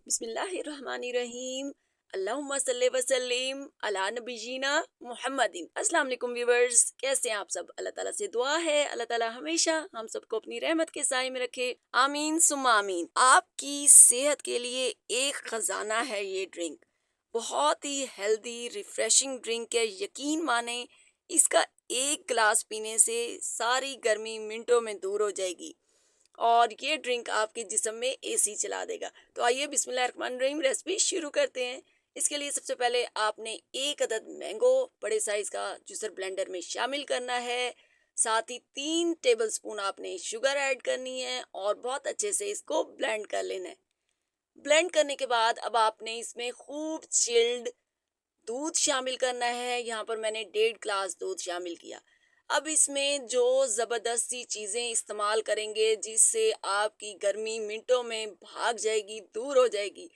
बिस्मिल्लाहिर्रहमानिर्रहीम। अल्लाहुम्मा सल्ले वसल्लिम अला नबीना मुहम्मदिन। अस्सलाम वालेकुम व्यूवर्स, कैसे हैं आप सब? अल्लाह ताला से दुआ है अल्लाह ताला हमेशा हम सबको अपनी रहमत के साए में रखे, आमीन सुम्मा आमीन। आपकी सेहत के लिए एक खजाना है ये ड्रिंक। बहुत ही हेल्दी रिफ्रेशिंग ड्रिंक है। यकीन माने, इसका एक गिलास पीने से सारी गर्मी मिनटों में दूर हो जाएगी और ये ड्रिंक आपके जिस्म में एसी चला देगा। तो आइए बिस्मिल्लाहिर्रहमानिर्रहीम रेसिपी शुरू करते हैं। इसके लिए सबसे पहले आपने एक अदद मैंगो बड़े साइज का जूसर ब्लेंडर में शामिल करना है। साथ ही 3 टेबलस्पून आपने शुगर ऐड करनी है और बहुत अच्छे से इसको ब्लेंड कर लेना है। ब्लेंड करने के बाद अब आपने इसमें खूब चिल्ड दूध शामिल करना है। यहाँ पर मैंने 1.5 ग्लास दूध शामिल किया। अब इसमें जो ज़बरदस्ती चीज़ें इस्तेमाल करेंगे जिससे आपकी गर्मी मिनटों में भाग जाएगी, दूर हो जाएगी।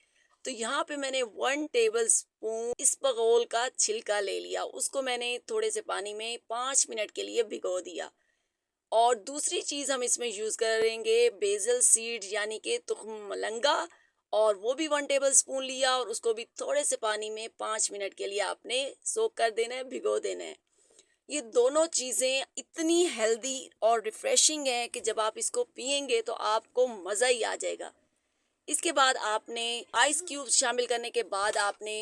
तो यहाँ पे मैंने 1 टेबल स्पून इसबगोल का छिलका ले लिया। उसको मैंने थोड़े से पानी में 5 मिनट के लिए भिगो दिया। और दूसरी चीज़ हम इसमें यूज़ करेंगे बेसल सीड यानी कि तुख्म मलंगा, और वो भी 1 टेबल स्पून लिया और उसको भी थोड़े से पानी में 5 मिनट के लिए आपने सोक कर देना है, भिगो देना है। ये दोनों चीज़ें इतनी हेल्दी और रिफ्रेशिंग है कि जब आप इसको पियेंगे तो आपको मज़ा ही आ जाएगा। इसके बाद आपने आइस क्यूब्स शामिल करने के बाद आपने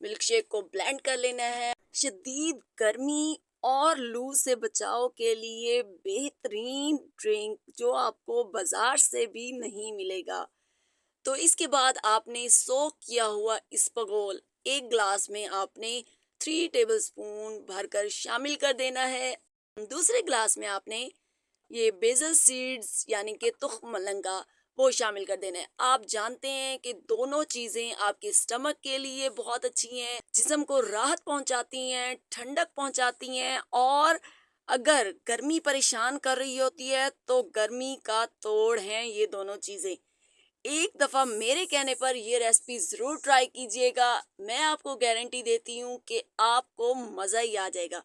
मिल्क शेक को ब्लेंड कर लेना है। शदीद गर्मी और लू से बचाव के लिए बेहतरीन ड्रिंक जो आपको बाजार से भी नहीं मिलेगा। तो इसके बाद आपने सोक किया हुआ इसबगोल एक ग्लास में आपने 3 टेबल स्पून भरकर शामिल कर देना है। दूसरे ग्लास में आपने ये बेसल सीड्स यानी कि तुख्म मलंगा वो शामिल कर देना है। आप जानते हैं कि दोनों चीज़ें आपके स्टमक के लिए बहुत अच्छी हैं, जिस्म को राहत पहुंचाती हैं, ठंडक पहुंचाती हैं, और अगर गर्मी परेशान कर रही होती है तो गर्मी का तोड़ हैं ये दोनों चीज़ें। एक दफ़ा मेरे कहने पर ये रेसिपी ज़रूर ट्राई कीजिएगा। मैं आपको गारंटी देती हूँ कि आपको मज़ा ही आ जाएगा।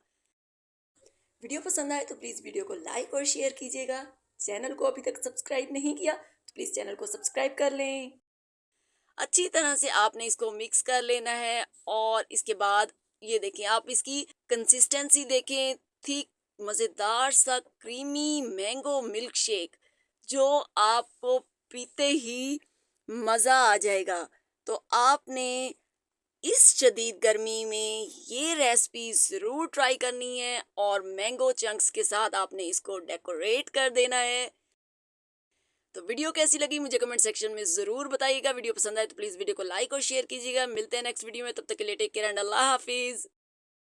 वीडियो पसंद आए तो प्लीज़ वीडियो को लाइक और शेयर कीजिएगा। चैनल को अभी तक सब्सक्राइब नहीं किया तो प्लीज़ चैनल को सब्सक्राइब कर लें। अच्छी तरह से आपने इसको मिक्स कर लेना है और इसके बाद ये देखें, आप इसकी कंसिस्टेंसी देखें, थिक मज़ेदार सा क्रीमी मैंगो मिल्क शेक जो आपको पीते ही मज़ा आ जाएगा। तो आपने इस शदीद गर्मी में ये रेसिपी ज़रूर ट्राई करनी है और मैंगो चंक्स के साथ आपने इसको डेकोरेट कर देना है। तो वीडियो कैसी लगी मुझे कमेंट सेक्शन में ज़रूर बताइएगा। वीडियो पसंद आए तो प्लीज़ वीडियो को लाइक और शेयर कीजिएगा। मिलते हैं नेक्स्ट वीडियो में, तब तक के लिए टेक केयर एंड अल्लाह हाफिज़।